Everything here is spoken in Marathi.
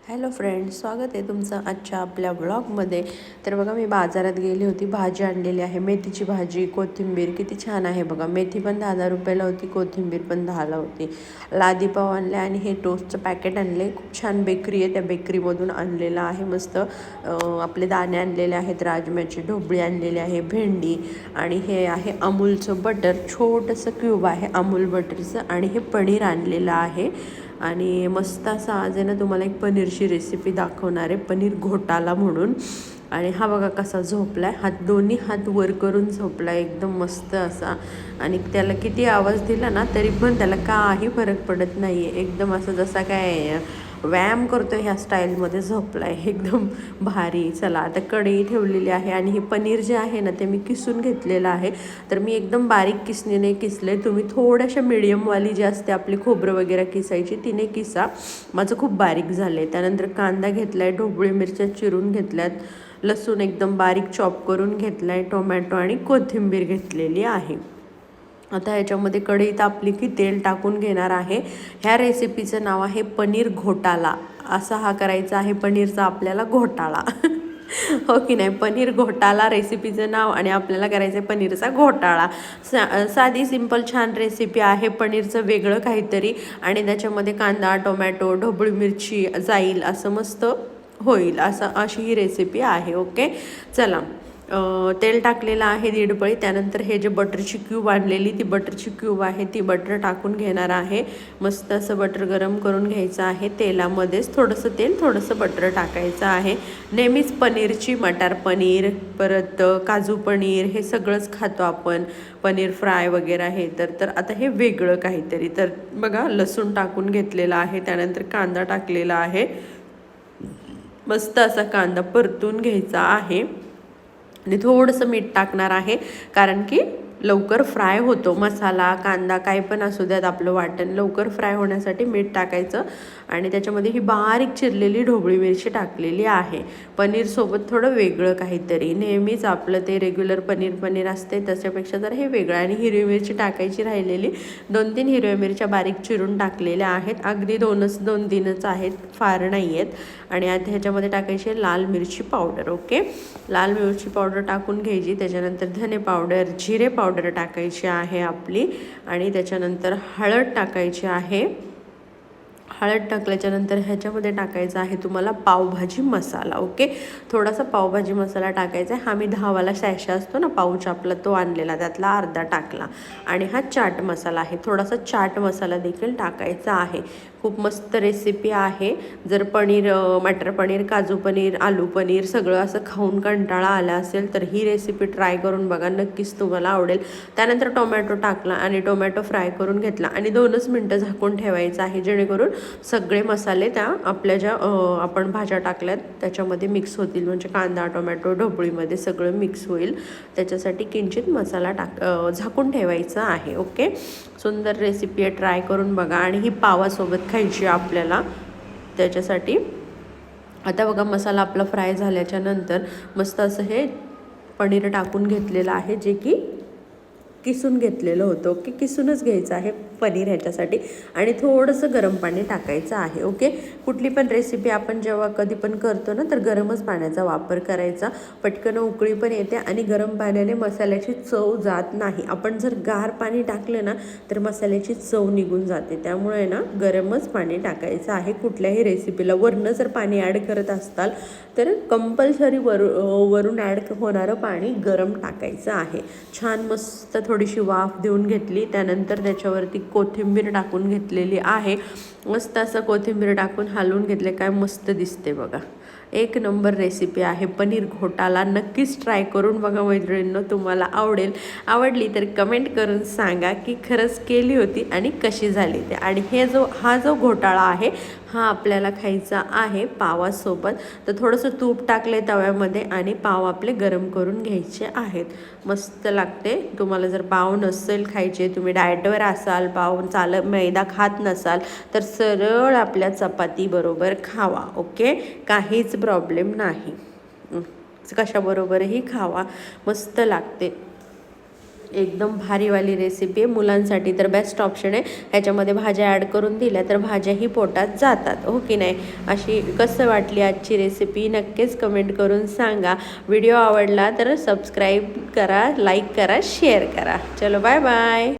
हॅलो फ्रेंड्स, स्वागत आहे तुमचं आजच्या आपल्या ब्लॉगमध्ये. तर बघा, मी बाजारात गेली होती, भाजी आणलेली आहे. मेथीची भाजी, कोथिंबीर किती छान आहे बघा. मेथी पण 10 रुपयाला होती, कोथिंबीर पण 10ला होती. लादी पाव आणले आणि हे टोस्टचं पॅकेट आणले. खूप छान बेकरी आहे, त्या बेकरीमधून आणलेलं आहे. मस्त आपले दाणे आणलेले आहेत, राजम्याची ढोबळी आणलेली आहे, भेंडी आणि हे आहे अमूलचं बटर. छोटंसं क्यूब आहे अमूल बटरचं आणि हे पनीर आणलेलं आहे. आणि मस्त असा आज आहे ना तुम्हाला एक पनीरची रेसिपी दाखवणार आहे, पनीर घोटाला म्हणून. आणि हा बघा कसा झोपलाय, दोन्ही हात वर करून झोपलाय एकदम मस्त असा. आणि त्याला किती आवाज दिला ना तरी पण त्याला काही फरक पडत नाही आहे. एकदम असं जसा काय व्यायाम करतो ह्या स्टाईलमध्ये झोपला आहे, एकदम भारी. चला आता कढई ठेवलेली आहे आणि हे पनीर जे आहे ना ते मी किसून घेतलेलं आहे. तर मी एकदम बारीक किसणीने किसले. तुम्ही थोड्याशा मीडियमवाली जी असते आपली खोबरं वगैरे किसायची तिने किसा. माझं खूप बारीक झालं आहे. त्यानंतर कांदा घेतला आहे, ढोबळी मिरच्या चिरून घेतल्यात, लसूण एकदम बारीक चॉप करून घेतला आहे, टोमॅटो आणि कोथिंबीर घेतलेली आहे. आता ह्याच्यामध्ये कढई तापली की तेल टाकून घेणार आहे. ह्या रेसिपीचं नाव आहे पनीर घोटाला. असा हा करायचा आहे पनीरचा आपल्याला घोटाळा. हो की नाही, पनीर घोटाला रेसिपीचं नाव आणि आपल्याला करायचं आहे पनीरचा घोटाळा. साधी सिंपल छान रेसिपी आहे, पनीरचं वेगळं काहीतरी. आणि त्याच्यामध्ये कांदा, टोमॅटो, ढोबळी मिरची जाईल असं मस्त होईल, अशी ही रेसिपी आहे. ओके, चला. तेल टाकलेलं आहे 1.5 पळी. त्यानंतर हे जे बटरची क्यूब आणलेली ती बटरची क्यूब आहे ती बटर टाकून घेणार आहे. मस्त असं बटर गरम करून घ्यायचं आहे. तेलामध्येच थोडंसं तेल, थोडंसं बटर टाकायचं आहे. नेहमीच पनीरची मटार पनीर, परत काजू पनीर हे सगळंच खातो आपण, पनीर फ्राय वगैरे हे. तर आता हे वेगळं काहीतरी. तर बघा, लसूण टाकून घेतलेला आहे, त्यानंतर कांदा टाकलेला आहे. मस्त असा कांदा परतून घ्यायचा आहे आणि थोडंसं मीठ टाकणार आहे, कारण की लवकर फ्राय होतो मसाला, कांदा काय पण असू द्यात, आपलं वाटण लवकर फ्राय होण्यासाठी मीठ टाकायचं. आणि त्याच्यामध्ये ही बारीक चिरलेली ढोबळी मिरची टाकलेली आहे. पनीरसोबत थोडं वेगळं काहीतरी, नेहमीच आपलं ते रेग्युलर पनीर असते त्याच्यापेक्षा जर हे वेगळं. आणि हिरवी मिरची टाकायची राहिलेली, 2-3 हिरव्या मिरच्या बारीक चिरून टाकलेल्या आहेत. अगदी 2-3च आहेत, फार नाही आहेत. आणि आता ह्याच्यामध्ये टाकायची लाल मिरची पावडर. ओके, लाल मिरची पावडर टाकून घ्यायची. त्याच्यानंतर धने पावडर, जिरे पावडर टाकायची आहे आपली. आणि त्याच्यानंतर हळद टाकायची आहे. हळद टाकल्याच्यानंतर ह्याच्यामध्ये टाकायचा आहे तुम्हाला पावभाजी मसाला. ओके, थोडासा पावभाजी मसाला टाकायचा आहे. हा मी 10वाला सॅशे असतो ना पाऊच आपला, तो आणलेला, त्यातला अर्धा टाकला. आणि हा चाट मसाला आहे, थोडासा चाट मसाला देखील टाकायचा आहे. खूप मस्त रेसिपी आहे. जर पनीर, मटर पनीर, काजू पनीर, आलू पनीर सगळं असं खाऊन कंटाळा आला असेल तर ही रेसिपी ट्राय करून बघा, नक्कीच तुम्हाला आवडेल. त्यानंतर टोमॅटो टाकला आणि टोमॅटो फ्राय करून घेतला आणि 2च मिनटं झाकून ठेवायचं आहे, जेणेकरून सगळे मसाले त्या आपल्या ज्या आपण भाज्या टाकल्यात त्याच्यामध्ये मिक्स होतील. म्हणजे कांदा, टोमॅटो, ढोबळीमध्ये सगळं मिक्स होईल. त्याच्यासाठी किंचित मसाला झाकून ठेवायचा आहे. ओके, सुंदर रेसिपी आहे, ट्राय करून बघा. आणि ही पावासोबत खायची आपल्याला. त्याच्यासाठी आता बघा, मसाला आपला फ्राय झाल्याच्या नंतर मस्त असं हे पनीर टाकून घेतलेलं आहे, जे की किसून घेतलेलं होतं. ओके, किसूनच घ्यायचं आहे पनीर ह्याच्यासाठी. आणि थोडंसं गरम पाणी टाकायचं आहे. ओके, कुठली पण रेसिपी आपण जेव्हा कधी पण करतो ना तर गरमच पाण्याचा वापर करायचा. पटकन उकळी पण येते आणि गरम पाण्याने मसाल्याची चव जात नाही. आपण जर गार पाणी टाकलं ना तर मसाल्याची चव निघून जाते. त्यामुळे ना गरमच पाणी टाकायचं आहे कुठल्याही रेसिपीला. वरून जर पाणी ॲड करत असताल तर कंपल्सरी वरून ॲड होणारं पाणी गरम टाकायचं आहे. छान मस्त थोडीशी वाफ देऊन घेतली. त्यानंतर त्याच्यावरती कोथिंबीर टाकून घेतलेली आहे. मस्त असं कोथिंबीर टाकून हलवून घेतले, काय मस्त दिसते बघा. एक नंबर रेसिपी आहे पनीर घोटाला. नक्कीच ट्राय करून बघा मैत्रिणींनो, तुम्हाला आवडेल. आवडली तर कमेंट करून सांगा की खरंच केली होती आणि कशी झाली ते. आणि हा जो घोटाळा आहे हा आपल्याला खायचा आहे पावासोबत. तर थोडंसं तूप टाकले तव्यामध्ये आणि पाव आपले गरम करून घ्यायचे आहेत. मस्त लागते. तुम्हाला जर पाव नसेल खायचे, तुम्ही डाएटवर असाल, पाव मैदा खात नसाल तर सरळ आपल्या चपाती बरोबर खावा. ओके, काहीच प्रॉब्लेम नाही, कशाबरोबरही खावा, मस्त लागते. एकदम भारीवाली रेसिपी आहे मुलांसाठी तर बेस्ट ऑप्शन आहे. ह्याच्यामध्ये भाज्या ॲड करून दिल्या तर भाज्याही पोटात जातात, हो की नाही. अशी कसं वाटली आजची रेसिपी नक्कीच कमेंट करून सांगा. व्हिडिओ आवडला तर सबस्क्राईब करा, लाईक करा, शेअर करा. चलो बाय बाय.